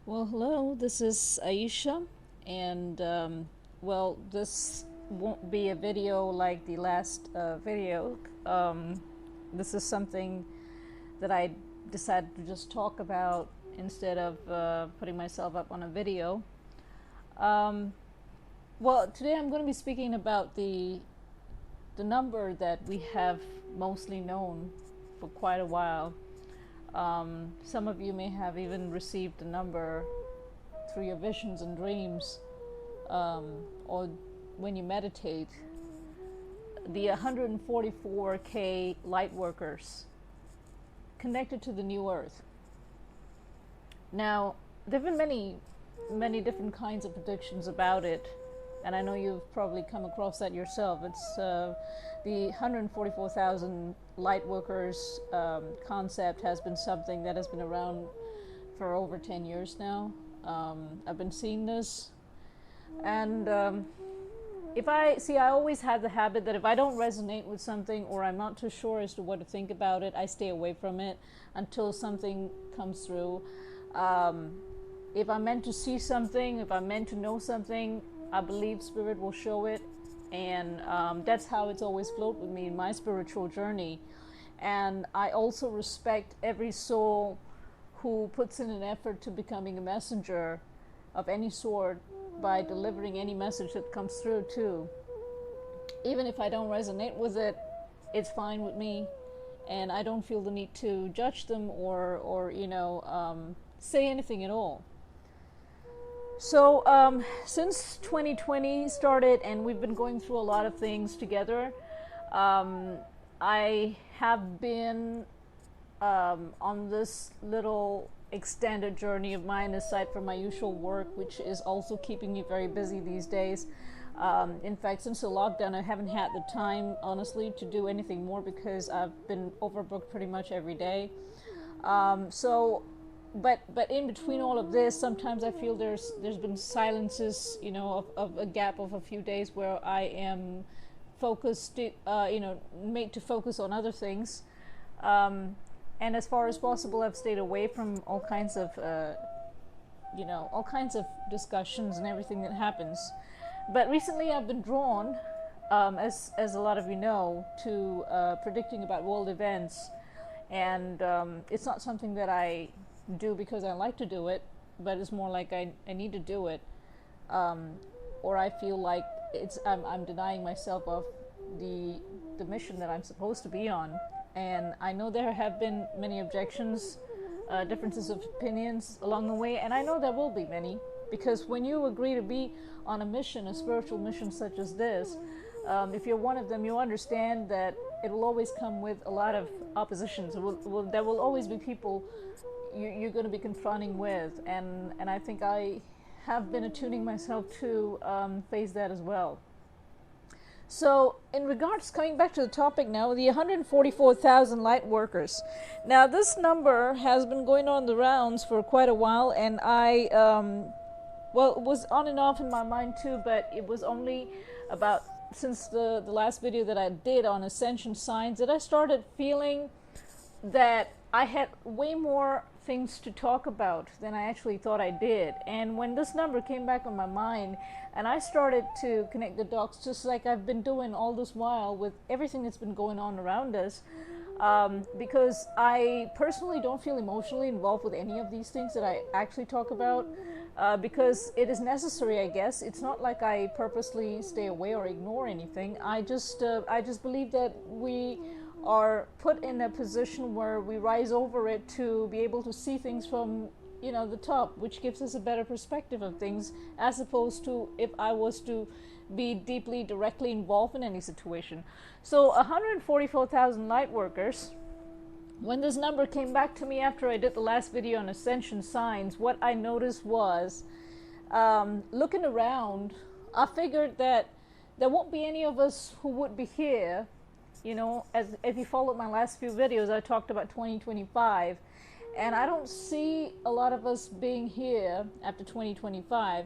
Well, hello, this is Aisha, and this won't be a video like the last video. This is something that I decided to just talk about instead of putting myself up on a video. Um, Today I'm going to be speaking about the number that we have mostly known for quite a while. Some of you may have even received the number through your visions and dreams, or when you meditate. The 144K Lightworkers connected to the new Earth. Now, there have been many different kinds of predictions about it, and I know you've probably come across that yourself. It's the 144,000 Lightworkers concept has been something that has been around for over 10 years now. I've been seeing this, and I always have the habit that if I don't resonate with something, or I'm not too sure as to what to think about it, I stay away from it until something comes through. If I'm meant to see something, if I'm meant to know something, I believe Spirit will show it, and that's how it's always flowed with me in my spiritual journey. And I also respect every soul who puts in an effort to becoming a messenger of any sort by delivering any message that comes through too. Even if I don't resonate with it, it's fine with me, and I don't feel the need to judge them or say anything at all. So since 2020 started and we've been going through a lot of things together, I have been on this little extended journey of mine aside from my usual work, which is also keeping me very busy these days. In fact, since the lockdown, I haven't had the time, honestly, to do anything more because I've been overbooked pretty much every day. But in between all of this, sometimes I feel there's been silences, of a gap of a few days where I am focused, made to focus on other things. And as far as possible, I've stayed away from all kinds of discussions and everything that happens. But recently, I've been drawn, as a lot of you know, to predicting about world events, and it's not something that I do because I like to do it, but it's more like I need to do it, or I feel like I'm denying myself of the mission that I'm supposed to be on. And I know there have been many objections, differences of opinions along the way, and I know there will be many, because when you agree to be on a mission, a spiritual mission such as this, if you're one of them, you understand that it will always come with a lot of oppositions. There will always be people you're going to be confronting with, and I think I have been attuning myself to face that as well. So, in regards, coming back to the topic now, the 144,000 light workers. Now, this number has been going on the rounds for quite a while, and I, it was on and off in my mind too, but it was only about since the last video that I did on ascension signs that I started feeling that I had way more things to talk about than I actually thought I did. And when this number came back on my mind and I started to connect the dots, just like I've been doing all this while with everything that's been going on around us, because I personally don't feel emotionally involved with any of these things that I actually talk about, because it is necessary, I guess. It's not like I purposely stay away or ignore anything. I just believe that we are put in a position where we rise over it to be able to see things from the top, which gives us a better perspective of things, as opposed to if I was to be deeply directly involved in any situation. So 144,000 light workers, when this number came back to me after I did the last video on ascension signs, what I noticed was, looking around, I figured that there won't be any of us who would be here. As if you followed my last few videos, I talked about 2025, and I don't see a lot of us being here after 2025.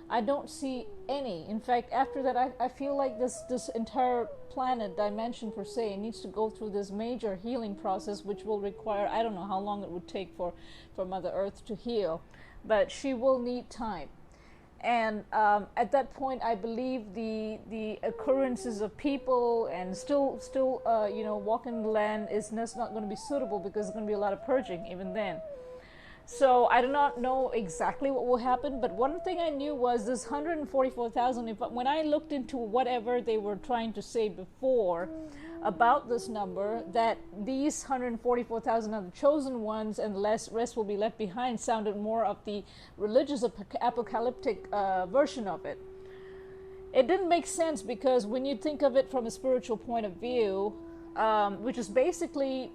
I don't see any. In fact, after that, I feel like this entire planet, dimension per se, needs to go through this major healing process, which will require, I don't know how long it would take for Mother Earth to heal, but she will need time. And at that point, I believe the occurrences of people and still walking the land is not going to be suitable, because there's going to be a lot of purging even then. So I do not know exactly what will happen, but one thing I knew was this 144,000. When I looked into whatever they were trying to say before about this number, that these 144,000 are the chosen ones and the rest will be left behind, sounded more of the religious apocalyptic version of it. It didn't make sense, because when you think of it from a spiritual point of view, which is basically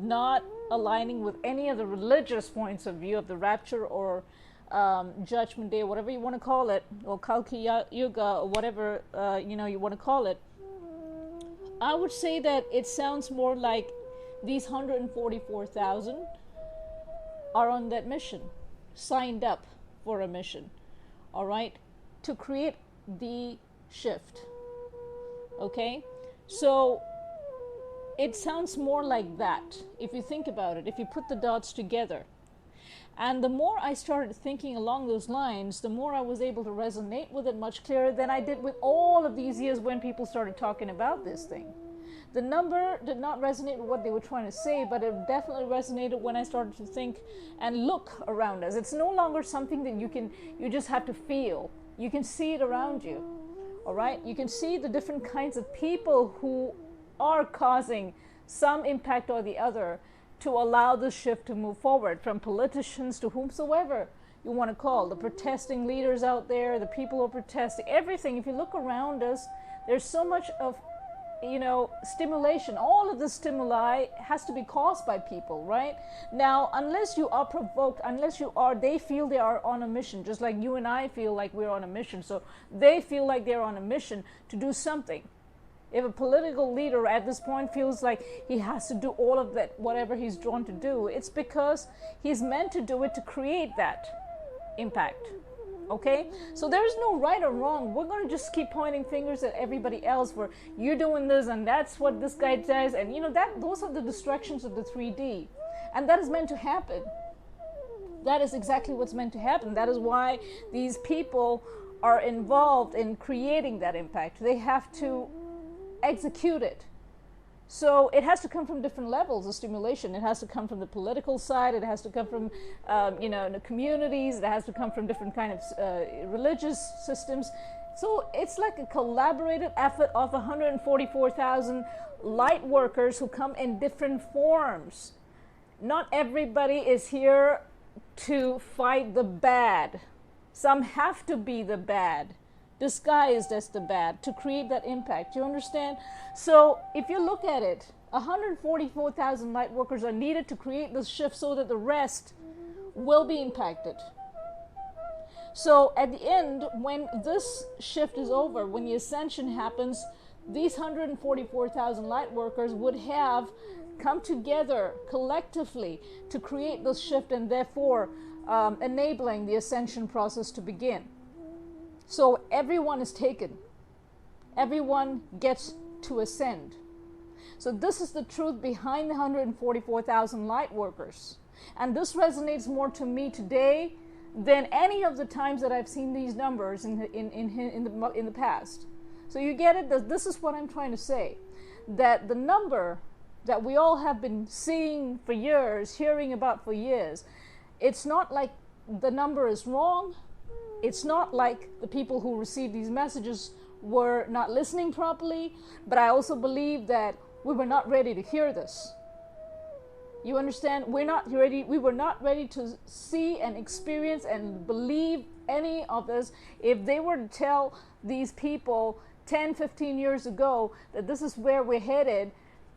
not aligning with any of the religious points of view of the rapture or judgment day, whatever you want to call it, or Kalki Yuga, or whatever you want to call it, I would say that it sounds more like these 144,000 are on that mission, signed up for a mission, all right, to create the shift. Okay, so it sounds more like that if you think about it, if you put the dots together. And the more I started thinking along those lines, the more I was able to resonate with it much clearer than I did with all of these years when people started talking about this thing. The number did not resonate with what they were trying to say, but it definitely resonated when I started to think and look around us. It's no longer something that you just have to feel. You can see it around you, all right? You can see the different kinds of people who are causing some impact or the other to allow the shift to move forward, from politicians to whomsoever you want to call, the protesting leaders out there, the people who are protesting, everything. If you look around us, there's so much of stimulation. All of the stimuli has to be caused by people, right? Now, unless you are provoked, they feel they are on a mission, just like you and I feel like we're on a mission. So they feel like they're on a mission to do something. If a political leader at this point feels like he has to do all of that, whatever he's drawn to do, it's because he's meant to do it to create that impact. Okay? So there's no right or wrong. We're going to just keep pointing fingers at everybody else for you're doing this and that's what this guy does. And those are the distractions of the 3D. And that is meant to happen. That is exactly what's meant to happen. That is why these people are involved in creating that impact. They have to execute it. So it has to come from different levels of stimulation. It has to come from the political side. It has to come from the communities. It has to come from different kind of religious systems. So it's like a collaborative effort of 144,000 light workers who come in different forms. Not everybody is here to fight the bad. Some have to be the bad, disguised as the bad, to create that impact. You understand? So if you look at it, 144,000 light workers are needed to create this shift so that the rest will be impacted. So at the end, when this shift is over, when the ascension happens, these 144,000 light workers would have come together collectively to create this shift, and therefore enabling the ascension process to begin. So everyone is taken. Everyone gets to ascend. So this is the truth behind the 144,000 light workers. And this resonates more to me today than any of the times that I've seen these numbers in the past. So you get it? This is what I'm trying to say. That the number that we all have been seeing for years, hearing about for years, it's not like the number is wrong. It's not like the people who received these messages were not listening properly, but I also believe that we were not ready to hear this. You understand? We were not ready to see and experience and believe any of this. If they were to tell these people 10, 15 years ago that this is where we're headed,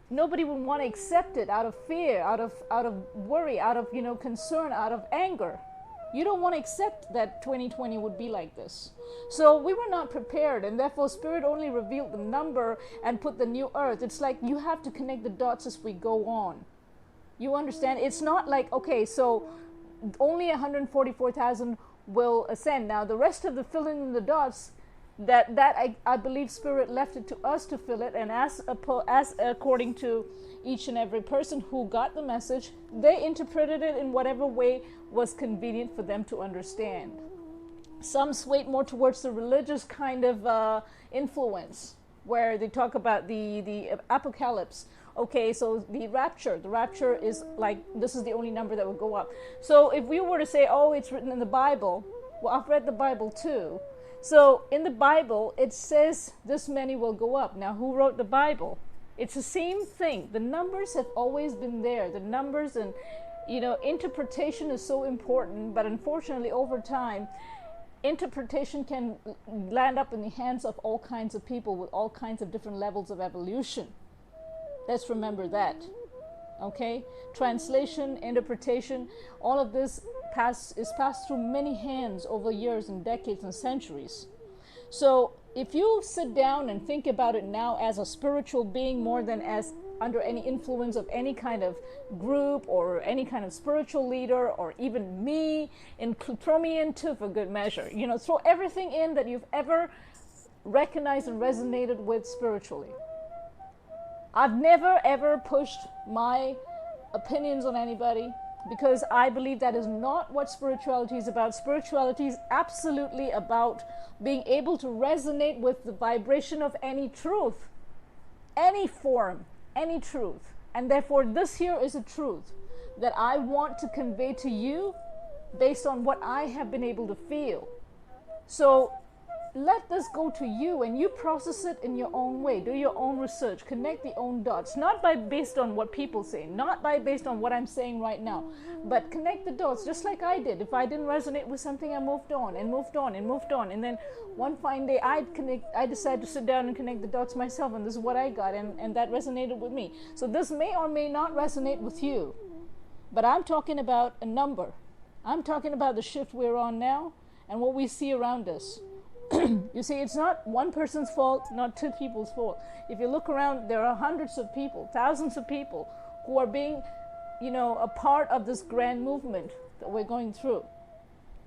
nobody would want to accept it out of fear, out of worry, out of concern, out of anger. You don't want to accept that 2020 would be like this. So we were not prepared, and therefore Spirit only revealed the number and put the new earth. It's like you have to connect the dots as we go on. You understand? It's not like, okay, so only 144,000 will ascend. Now the rest of the filling in the dots, that I believe Spirit left it to us to fill it, and as according to each and every person who got the message, they interpreted it in whatever way was convenient for them to understand. Some swayed more towards the religious kind of influence, where they talk about the apocalypse. Okay, so the rapture is like, this is the only number that will go up. So if we were to say, oh, it's written in the Bible, well, I've read the Bible too. So in the Bible, it says this many will go up. Now, who wrote the Bible? It's the same thing. The numbers have always been there. The numbers, and, interpretation is so important, but unfortunately over time, interpretation can land up in the hands of all kinds of people with all kinds of different levels of evolution. Let's remember that. Okay? Translation, interpretation, all of this is passed through many hands over years and decades and centuries. So if you sit down and think about it now as a spiritual being more than as under any influence of any kind of group or any kind of spiritual leader or even me, and throw me into for good measure. Throw everything in that you've ever recognized and resonated with spiritually. I've never ever pushed my opinions on anybody, because I believe that is not what spirituality is about. Spirituality is absolutely about being able to resonate with the vibration of any truth, any form, any truth. And therefore, this here is a truth that I want to convey to you based on what I have been able to feel. So let this go to you and you process it in your own way. Do your own research, connect the own dots, not based on what people say, not based on what I'm saying right now, but connect the dots just like I did. If I didn't resonate with something, I moved on and moved on and moved on, and then one fine day I decided to sit down and connect the dots myself, and this is what I got, and that resonated with me. So this may or may not resonate with you, but I'm talking about a number. I'm talking about the shift we're on now and what we see around us. You see, it's not one person's fault, not two people's fault. If you look around, there are hundreds of people, thousands of people who are being, a part of this grand movement that we're going through.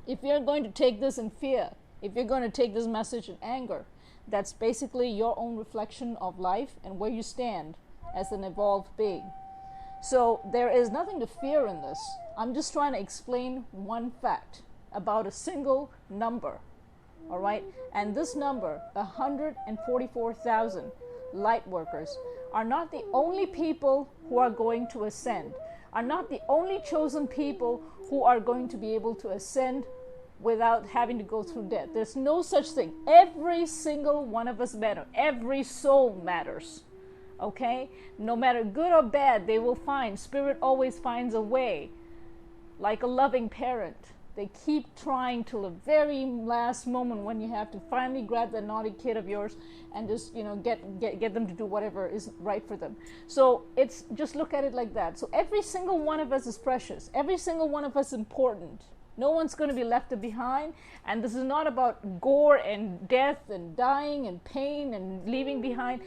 If you're going to take this in fear, if you're going to take this message in anger, that's basically your own reflection of life and where you stand as an evolved being. So there is nothing to fear in this. I'm just trying to explain one fact about a single number. All right, and this number, 144,000 light workers, are not the only people who are going to ascend, are not the only chosen people who are going to be able to ascend without having to go through death. There's no such thing. Every single one of us matters. Every soul matters. Okay? No matter good or bad, they will find. Spirit always finds a way, like a loving parent. They keep trying till the very last moment when you have to finally grab that naughty kid of yours and just, get them to do whatever is right for them. So it's just look at it like that. So every single one of us is precious. Every single one of us is important. No one's going to be left behind. And this is not about gore and death and dying and pain and leaving behind.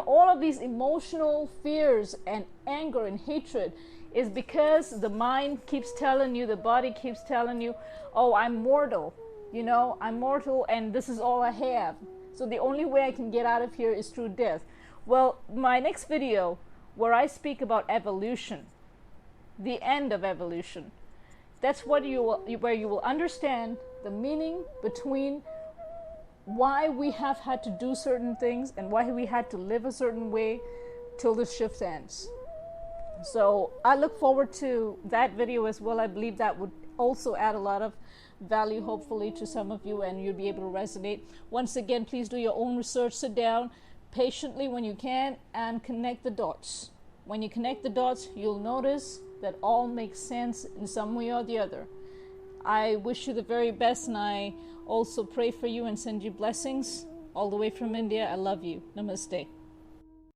All of these emotional fears and anger and hatred is because the mind keeps telling you, the body keeps telling you, oh, I'm mortal, I'm mortal and this is all I have. So the only way I can get out of here is through death. Well, my next video where I speak about evolution, the end of evolution, that's where you will understand the meaning between why we have had to do certain things and why we had to live a certain way till the shift ends. So I look forward to that video as well. I believe that would also add a lot of value, hopefully, to some of you, and you'll be able to resonate. Once again, please do your own research. Sit down patiently when you can and connect the dots. When you connect the dots, you'll notice that all makes sense in some way or the other. I wish you the very best, and I also pray for you and send you blessings all the way from India. I love you. Namaste.